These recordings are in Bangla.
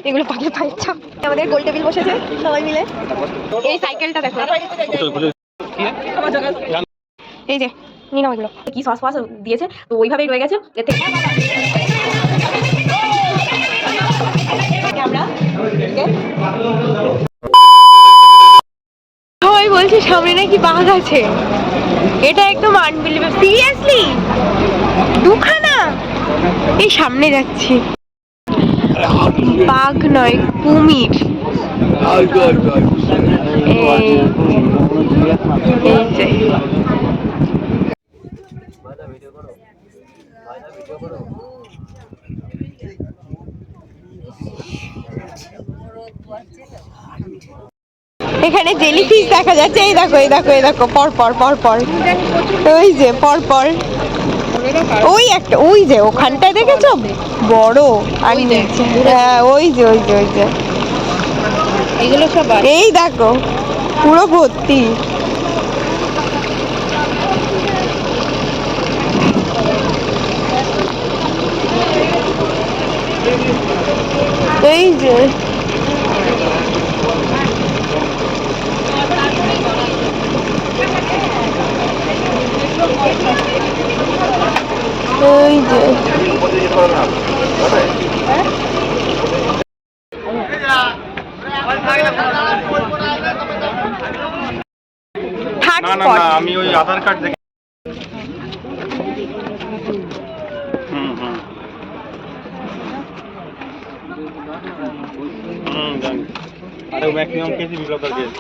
এগুলো পাখি পাইছা আমাদের গোল টেবিল বসেছে সবাই মিলে। এই সাইকেলটা দেখো, এই যে নিয়ে নাও, এগুলো কি সস ফস দিয়েছে তো ওইভাবেই রয়ে গেছে। এর থেকে আমরা সবাই বলছে সামনে নাকি বাঘ আছে, এটা একদম আনবিলিভেবল। সিরিয়াসলি দুখানা এই সামনে যাচ্ছি, বাঘ নয় কুমির। এখানে জেলিফিশ দেখা যাচ্ছে, এই দেখো এই দেখো এই দেখো, পর পর পর পর, ওই যে পর পর, ওই একটা, ওই যে ওখানটায় দেখেছো বড়, আর নিচে হ্যাঁ ওই যে ওই যে ওই যে এগুলো সব, এই দেখো পুরো ভর্তি। এই যে ওই যে না না না, আমি ওই আধার কার্ড দেখে জানি। আরে ম্যাক্সিমাম কেসই বিপ্লবের কেস।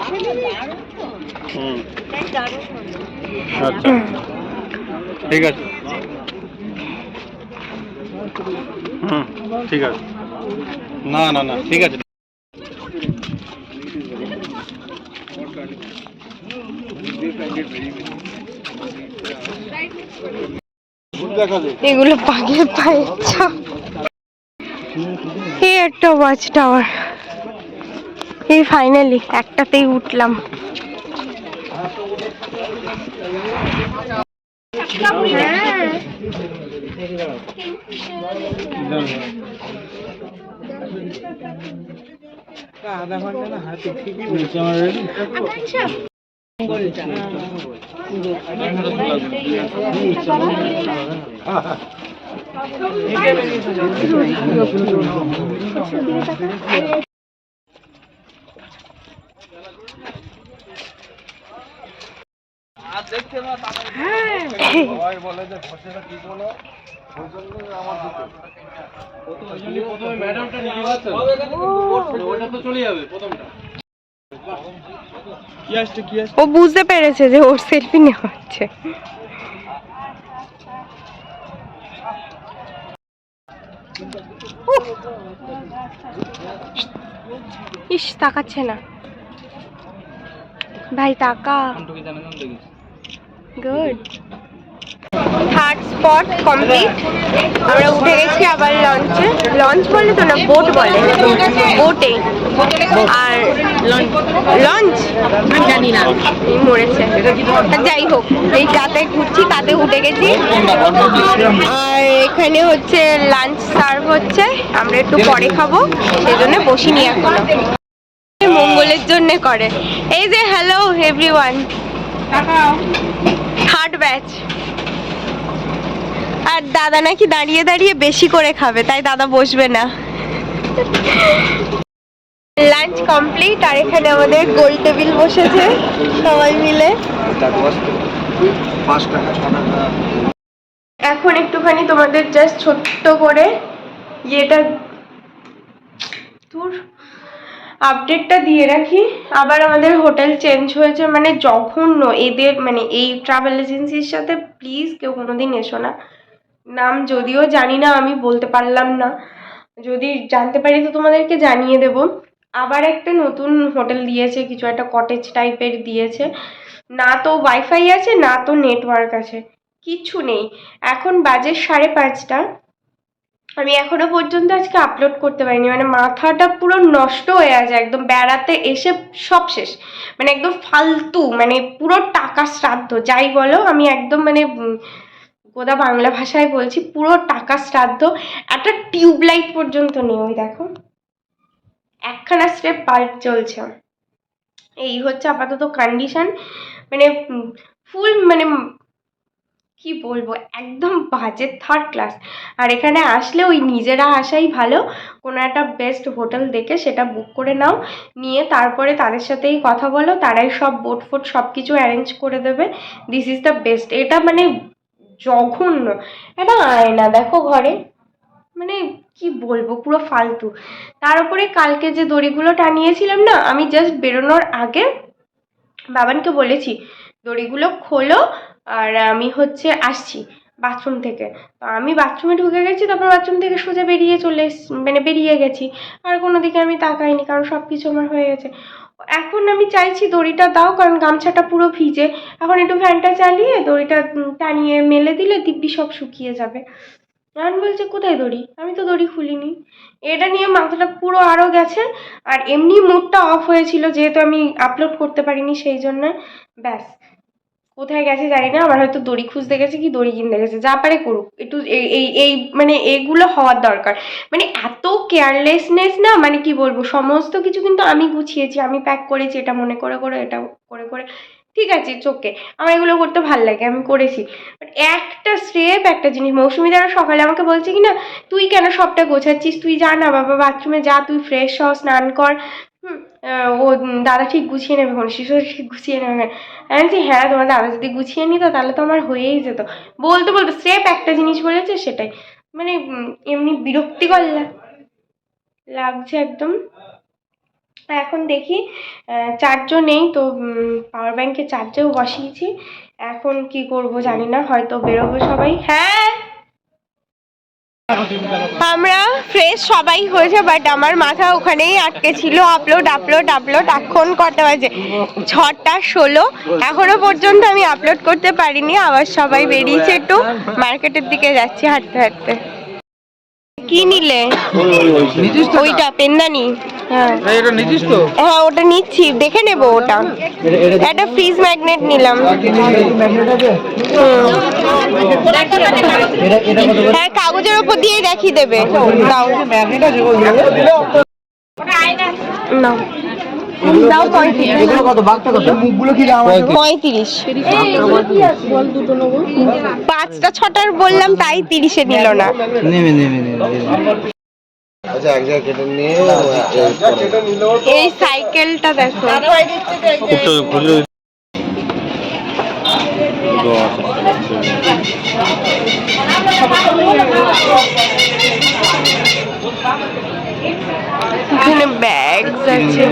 আচ্ছা ঠিক আছে, ঠিক আছে, না না না ঠিক আছে। এগুলো পাখির পাইছা। এই একটা ওয়াচ টাওয়ার, এই ফাইনালি একটাতেই উঠলাম। আধা ঘন্টা না হাতে ঠিকই বলে যে ঘষেটা কি বলো, ওই জন্য আমার প্রথমে ম্যাডামটা নিয়ে আসছে, ওটা তো চলে যাবে প্রথমটা। ও বুঝতে পেরেছে যে ওর সেলফি নেওয়া হচ্ছে। ইস তাকাচ্ছে না ভাই, তাকা। Good, third spot complete. আমরা উঠে গেছি আবার লঞ্চে। লঞ্চ বলে তো না, বোট বলে, বোটে। আর লঞ্চ জানি না, মরেছে। যাই হোক, এই কাতে ঘুরছি, কাতে উঠে গেছি। আর এখানে হচ্ছে লাঞ্চ সার্ভ হচ্ছে, আমরা একটু পরে খাবো, সেই জন্য বসিনি এখনো। মঙ্গলের জন্য করে। এই যে হ্যালো এভরিওয়ান, থার্ড ব্যাচ। আর দাদা নাকি দাঁড়িয়ে দাঁড়িয়ে বেশি করে খাবে, তাই দাদা বসবে না। লাঞ্চ কমপ্লিট, আর এখানে আমাদের গোল টেবিল বসেছে সবাই মিলে। এখন একটুখানি তোমাদের জাস্ট ছোট্ট করে ইয়েটা তোর আপডেটটা দিয়ে রাখি। আবার আমাদের হোটেল চেঞ্জ হয়েছে, মানে জঘন্য এদের, মানে এই ট্রাভেল এজেন্সির সাথে প্লিজ কেউ কোনোদিন এসো না। নাম যদিও জানি না, আমি বলতে পারলাম না, যদি জানতে পারি তো তোমাদেরকে জানিয়ে দেব। আবার একটা নতুন হোটেল দিয়েছে, কিছু একটা কটেজ টাইপের দিয়েছে, না তো ওয়াইফাই আছে না তো নেটওয়ার্ক আছে, কিছু নেই। এখন বাজে 5:30, আমি এখনো পর্যন্ত আজকে আপলোড করতে পারিনি, মানে মাথাটা পুরো নষ্ট হয়ে আছে একদম। বেড়াতে এসে সব শেষ, মানে একদম ফালতু, মানে পুরো টাকা শ্রাদ্ধ যাই বলো। আমি একদম মানে গোদা বাংলা ভাষায় বলছি, পুরো টাকা শ্রাদ্ধ। একটা টিউবলাইট পর্যন্ত নেই, ওই দেখো একখানা স্টেপ পাল্ট চলছে। এই হচ্ছে আপাতত কন্ডিশন, মানে ফুল, মানে কি বলবো, একদম বাজে থার্ড ক্লাস। আর এখানে আসলে ওই নিজেরা আসাই ভালো, কোনো একটা বেস্ট হোটেল দেখে সেটা বুক করে নাও, নিয়ে তারপরে তাদের সাথেই কথা বলো, তারাই সব বোট ফোট সব কিছু অ্যারেঞ্জ করে দেবে। This is the best. এটা মানে জঘন্য একটা আয়না দেখো ঘরে, মানে কি বলবো, পুরো ফালতু। তার উপরে কালকে যে দড়িগুলো টানিয়েছিলাম না, আমি জাস্ট বেরোনোর আগে বাবানকে বলেছি দড়িগুলো খোলো, আর আমি হচ্ছে আসছি বাথরুম থেকে। তো আমি বাথরুমে ঢুকে গেছি, তারপর বাথরুম থেকে সোজা বেরিয়ে মানে বেরিয়ে গেছি, আর কোনো দিকে আমি তাকাইনি, কারণ সব কিছু আমার হয়ে গেছে। এখন আমি চাইছি দড়িটা দাও, কারণ গামছাটা পুরো ভিজে। এখন একটু ফ্যানটা চালিয়ে দড়িটা টানিয়ে মেলে দিলে দিব্যি সব শুকিয়ে যাবে। আমি বলছে কোথায় দড়ি, আমি তো দড়ি খুলিনি। এটা নিয়ে মাথাটা পুরো আরও গেছে। আর এমনি মুডটা অফ হয়েছিল, যেহেতু আমি আপলোড করতে পারিনি, সেই জন্য ব্যাস কোথায় গেছে জানি না। আমার হয়তো দড়ি খুঁজতে গেছে কি দড়ি কিনতে গেছে, যা পারে করুক। একটু এই মানে এগুলো হওয়ার দরকার, মানে এত কেয়ারলেসনেস না, মানে কি বলবো, সমস্ত কিছু কিন্তু আমি গুছিয়েছি, আমি প্যাক করেছি, এটা মনে করে করে, এটা করে করে, ঠিক আছে চোখে, আমার এগুলো করতে ভালো লাগে, আমি করেছি। বাট একটা স্টেপ, একটা জিনিস, মৌসুমি দ্বারা সকালে আমাকে বলছে কি না, তুই কেন সবটা গোছাচ্ছিস, তুই যা না বাবা বাথরুমে যা, তুই ফ্রেশ হ, স্নান কর, ও দাদা ঠিক গুছিয়ে নেবে, কোনো শিশু ঠিক গুছিয়ে নেবে। আমি বলছি হ্যাঁ, তোমার দাদা যদি গুছিয়ে নিত তাহলে তো আমার হয়েই যেত। বলতে বলতে স্রেফ একটা জিনিস বলেছে, সেটাই মানে এমনি বিরক্তিকর লাগছে একদম। এখন দেখি চার্জও নেই তো, পাওয়ার ব্যাংকে চার্জেও বসিয়েছি। এখন কি করব জানি না, হয়তো বেরোবো সবাই। হ্যাঁ আমরা ফ্রেশ সবাই হয়েছে, বাট আমার মাথা ওখানেই আটকে ছিল, আপলোড আপলোড আপলোড। এখন কটা বাজে, 6:16, এখনো পর্যন্ত আমি আপলোড করতে পারিনি। আবার সবাই বেরিয়েছে, একটু মার্কেটের দিকে যাচ্ছি হাঁটতে হাঁটতে। কি নিলে? ওইটা পেনদানি। হ্যাঁ হ্যাঁ, ওটা নিচ্ছি, দেখে নেবো ওটা। একটা ফ্রিজ ম্যাগনেট নিলাম। হ্যাঁ, কাগজের ওপর দিয়ে দেখিয়ে দেবে। দাও না, দাও 35। 5টা 6টার বললাম, তাই 30-এ নিল না। এই সাইকেলটা দেখো, এখানে ব্যাগ আছে,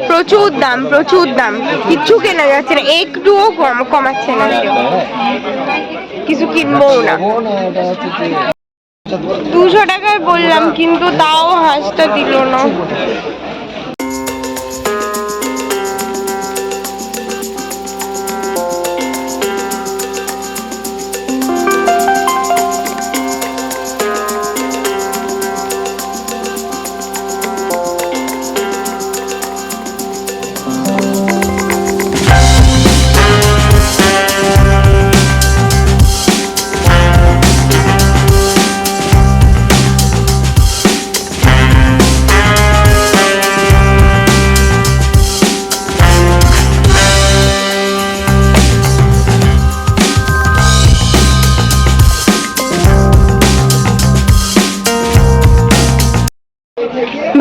প্রচুর দাম প্রচুর দাম, কিচ্ছু কেনা যাচ্ছে না, একটুও কমাচ্ছে না, কিছু কিনবো না। 200 টাকায় বললাম, কিন্তু তাও হাঁসটা দিল না।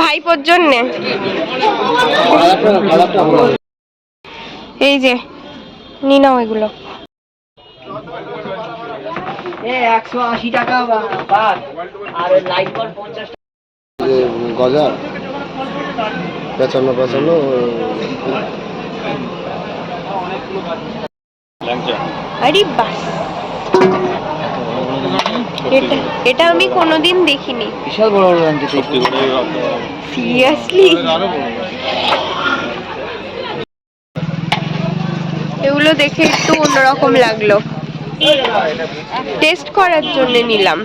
ভাইপোর জন্যে এই যে নি নাও এগুলো। 180 টাকা আর লাইট বল 50 টাকা গজা 55 আরে বাস, এটা আমি কোনোদিন দেখিনি, বিশাল বড় বড় লাঞ্চ। সিরিয়াসলি এগুলো দেখে একটু অন্যরকম লাগলো, টেস্ট করার জন্য নিলাম।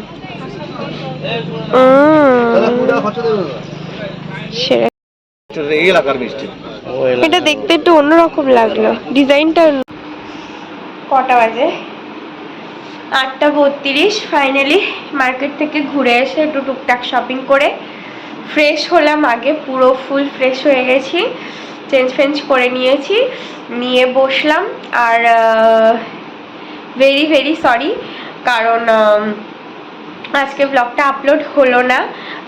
এটা দেখতে একটু অন্যরকম লাগলো, ডিজাইনটা কটা বাজে 8:32। ফাইনালি মার্কেট থেকে ঘুরে এসে একটু টুকটাক শপিং করে ফ্রেশ হলাম। আগে পুরো ফুল ফ্রেশ হয়ে গেছি, চেঞ্জ ফেঞ্জ করে নিয়েছি, নিয়ে বসলাম। আর ভেরি ভেরি সরি, কারণ আজকে ব্লগটা আপলোড হলো না।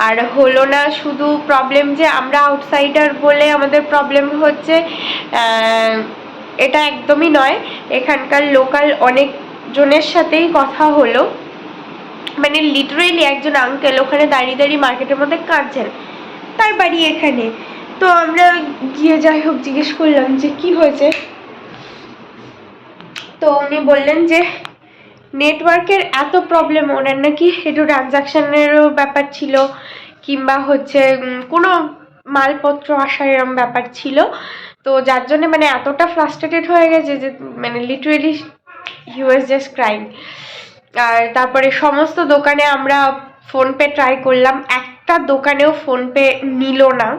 আর হলো না শুধু প্রবলেম যে আমরা আউটসাইডার বলে আমাদের প্রবলেম হচ্ছে, এটা একদমই নয়। এখানকার লোকাল অনেক জনের সাথেই কথা হলো, মানে লিটারেলি একজন আঙ্কেল ওখানে দাঁড়িয়ে দাঁড়িয়ে মার্কেটের মধ্যে কাঁদছেন, তার বাড়ি এখানে। তো আমরা গিয়ে যাই হোক জিজ্ঞেস করলাম যে কি হয়েছে। তো উনি বললেন যে নেটওয়ার্কের এত প্রবলেম, ওনার নাকি একটু ট্রানজাকশানেরও ব্যাপার ছিল, কিংবা হচ্ছে কোনো মালপত্র আসার এরকম ব্যাপার ছিল। তো যার জন্য মানে এতটা ফ্রাস্ট্রেটেড হয়ে গেছে যে মানে literally he was just crying. আর তারপরে সমস্ত দোকানে আমরা ফোনপে ট্রাই করলাম, একটা দোকানেও ফোনপে নিল না,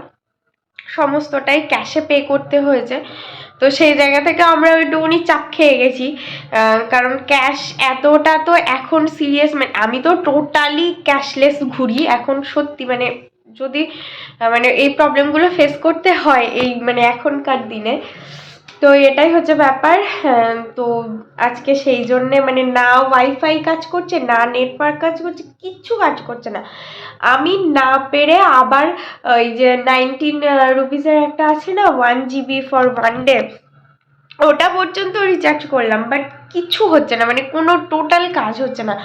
সমস্তটাই ক্যাশে পে করতে হয়েছে। তো সেই জায়গা থেকে আমরা ওইটুকুনি চাপ খেয়ে গেছি, কারণ ক্যাশ এতটা তো এখন সিরিয়াস, মানে আমি তো টোটালি ক্যাশলেস ঘুরি এখন, সত্যি মানে যদি মানে এই প্রবলেমগুলো ফেস করতে হয় এই মানে এখনকার দিনে। তো এটাই হচ্ছে ব্যাপার। তো আজকে সেই জন্যে মানে না ওয়াইফাই কাজ করছে, না নেটওয়ার্ক কাজ করছে, কিচ্ছু কাজ করছে না। আমি না পেরে আবার ওই যে 19 রুপিসের একটা আছে না 1 GB ফর 1 ডে, ওটা পর্যন্ত রিচার্জ করলাম, বাট কিছু হচ্ছে না, মানে কোনো টোটাল কাজ হচ্ছে না।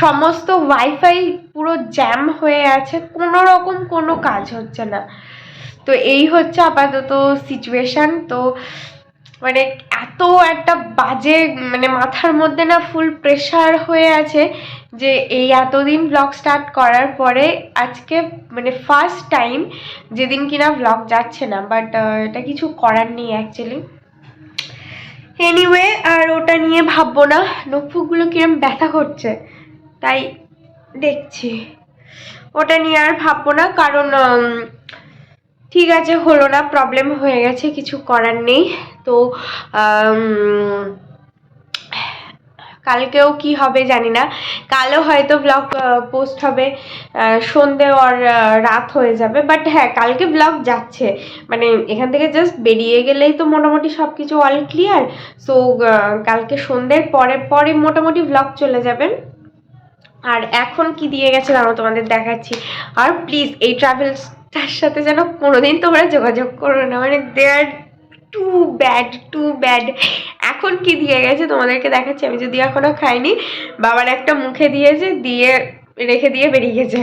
সমস্ত ওয়াইফাই পুরো জ্যাম হয়ে আছে, কোনো রকম কোনো কাজ হচ্ছে না। তো এই হচ্ছে আপাতত সিচুয়েশান। তো মানে এত একটা বাজে মানে মাথার মধ্যে না ফুল প্রেশার হয়ে আছে যে এই এতদিন ব্লগ স্টার্ট করার পরে আজকে মানে ফার্স্ট টাইম যেদিন কিনা ব্লগ যাচ্ছে না, বাট এটা কিছু করার নেই অ্যাকচুয়ালি। এনিওয়ে, আর ওটা নিয়ে ভাববো না। নখফুকগুলো কিরম ব্যথা করছে তাই দেখছি, ওটা নিয়ে আর ভাববো না, কারণ ঠিক আছে হলো না, প্রবলেম হয়ে গেছে, কিছু করার নেই। তো কালকেও কি হবে জানি না, কালও হয়তো ব্লগ পোস্ট হবে সন্ধে আর রাত হয়ে যাবে, বাট হ্যাঁ কালকে ব্লগ যাচ্ছে। মানে এখান থেকে জাস্ট বেরিয়ে গেলেই তো মোটামুটি সব কিছু অল ক্লিয়ার। সো কালকে সন্ধ্যের পরে পরে মোটামুটি ব্লগ চলে যাবেন। আর এখন কি দিয়ে গেছে দাঁড়াও তোমাদের দেখাচ্ছি। আর প্লিজ এই ট্রাভেলসটার সাথে যেন কোনোদিন তোমরা যোগাযোগ করো না, মানে দে আর টু ব্যাড। এখন কি দিয়ে গেছে তোমাদেরকে দেখাচ্ছি, আমি যদি এখনো খাইনি, বাবার একটা মুখে দিয়েছে, দিয়ে রেখে দিয়ে বেরিয়ে গেছে।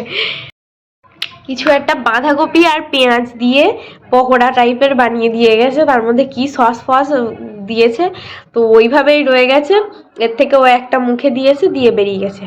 কিছু একটা বাঁধাকপি আর পেঁয়াজ দিয়ে পকোড়া টাইপের বানিয়ে দিয়ে গেছে, তার মধ্যে কি সস ফস দিয়েছে, তো ওইভাবেই রয়ে গেছে। এর থেকে ও একটা মুখে দিয়েছে, দিয়ে বেরিয়ে গেছে।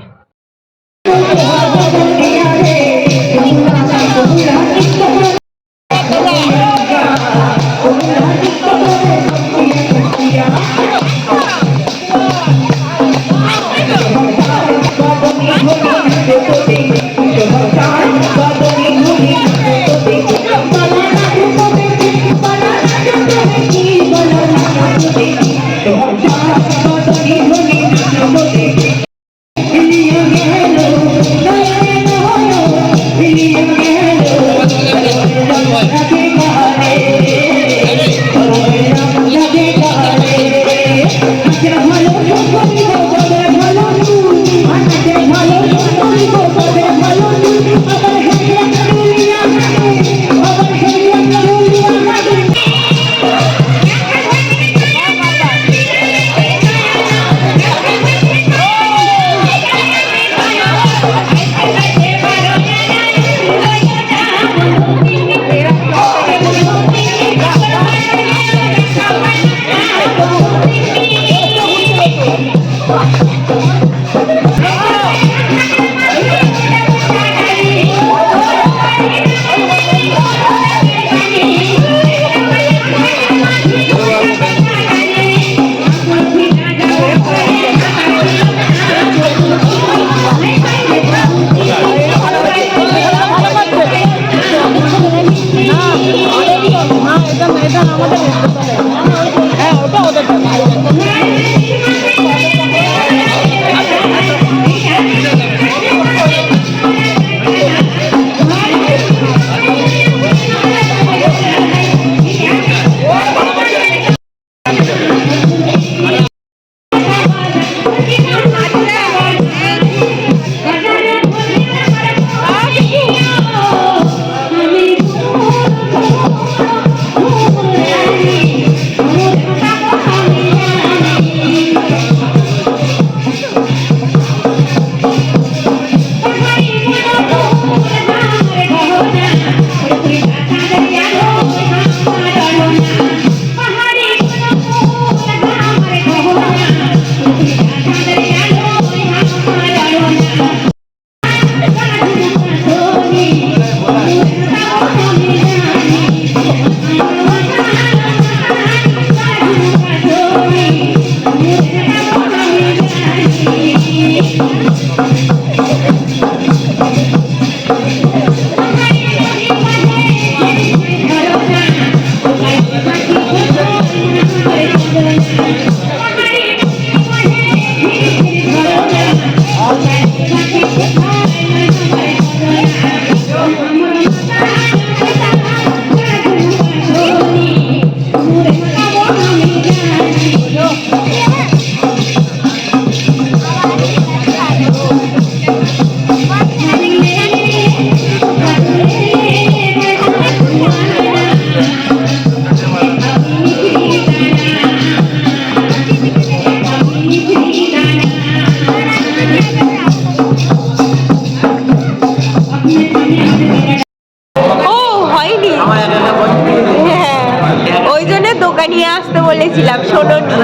নিয়ে আসতে বলেছিলাম, শোনোনি।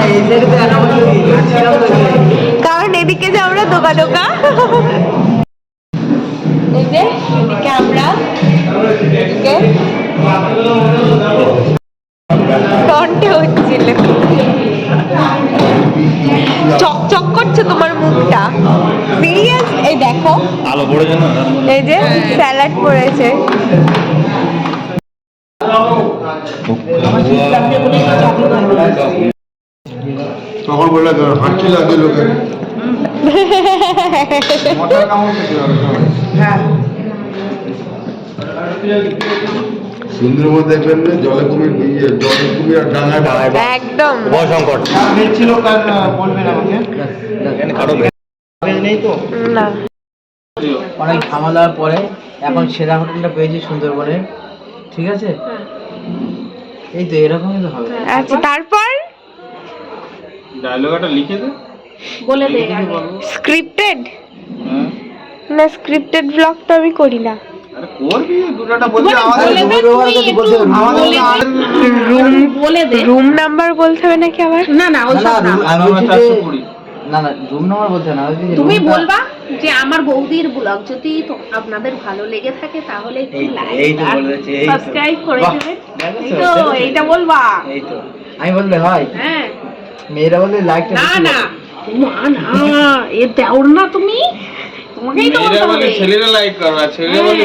কারণ এদিকে যে আমরা দোকা দোকা, এই যে এদিকে আমরা, এদিকে টন্টে হচ্ছিল। চকচক করছে তোমার মুখটা, সিরিয়াস। এই দেখো আলো পড়েছে না, এই যে স্যালাড পড়েছে। তখন বললে হাঁটছিল আগে লোকে মশার কামড় খেতে হবে সুন্দরবন দেখবেন না, জলে কুমির, জলে কুমির আর ডাঙায় ডাঙায় একদম উভয় সংকট ছিল। বলবেন আমাকে নেই তো না। অনেক ঝামেলার পরে এখন সেরা হোটেলটা পেয়েছি সুন্দরবনের, ঠিক আছে? এই তো এরকমই তো হবে। আচ্ছা, তারপর ডায়লগটা লিখে দে, বলে দে। স্ক্রিপ্টেড না, স্ক্রিপ্টেড ব্লগ তো আমি করি না। আরে করবি দুটোটা বলবি আমাদের বলে দে। রুম নাম্বার বলতে হবে নাকি আবার? না না ওই সব না। আমি বলছি যে না না রুম নাম্বার বলতে না, তুমি বলবা যে আমার বৌদির ব্লগ যদি আপনাদের ভালো লেগে থাকে তাহলে একটু লাইক আর সাবস্ক্রাইব করে দেবেন। এই তো এইটা বলবা। এই তো আমি বললে হয়? হ্যাঁ। মেয়েরা বললে লাইকটা না না মা না, এ দেওর না তুমি, তোমাকেই তো বলতে হবে। ছেলেরা লাইক করবে, ছেলেরা বলে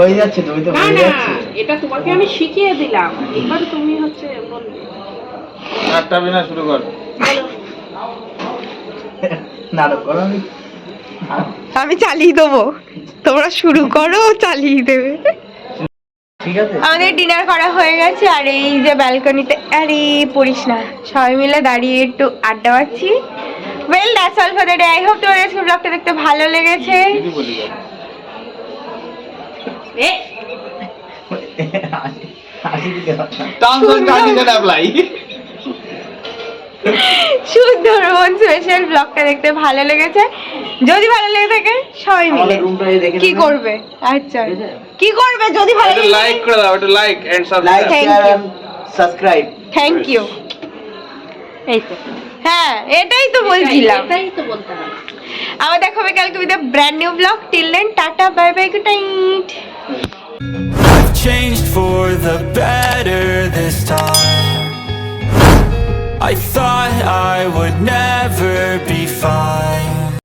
হয়ে যাচ্ছে, তুমি তো না হয়ে না, যাচ্ছে। এটা তোমাকে আমি শিখিয়ে দিলাম, এবার তুমি হচ্ছে বলবে। আটটা বিনা শুরু কর। নাটক করো। আমি চালিয়ে দেবো, তোমরা শুরু করো, চালিয়ে দেবে। ঠিক আছে, আমাদের ডিনার করা হয়ে গেছে, আর এই যে ব্যালকনিতে, আরে পড়িস না, সবাই মিলে দাঁড়িয়ে একটু আড্ডা মারছি। Well, that's all for the day. I hope তোমাদের আজকে ব্লগটা দেখতে ভালো লেগেছে। এ সুন্দরবন স্পেশাল ব্লগটা দেখতে ভালো লেগেছে। যদি ভালো লেগে থাকে সবাই মিলে কি করবে? আচ্ছা, কি করবে যদি ভালো লাগে? লাইক করে দাও, এটা like and like Thank share you. And subscribe. Thank you. এই তো হ্যাঁ, এটাই তো বলছিলাম। এটাই তো বলতে হবে। আবার দেখা হবে কালকে with a brand new blog. Till then, tata, bye bye, good night. I've changed for the better this time. I thought I would never be fine.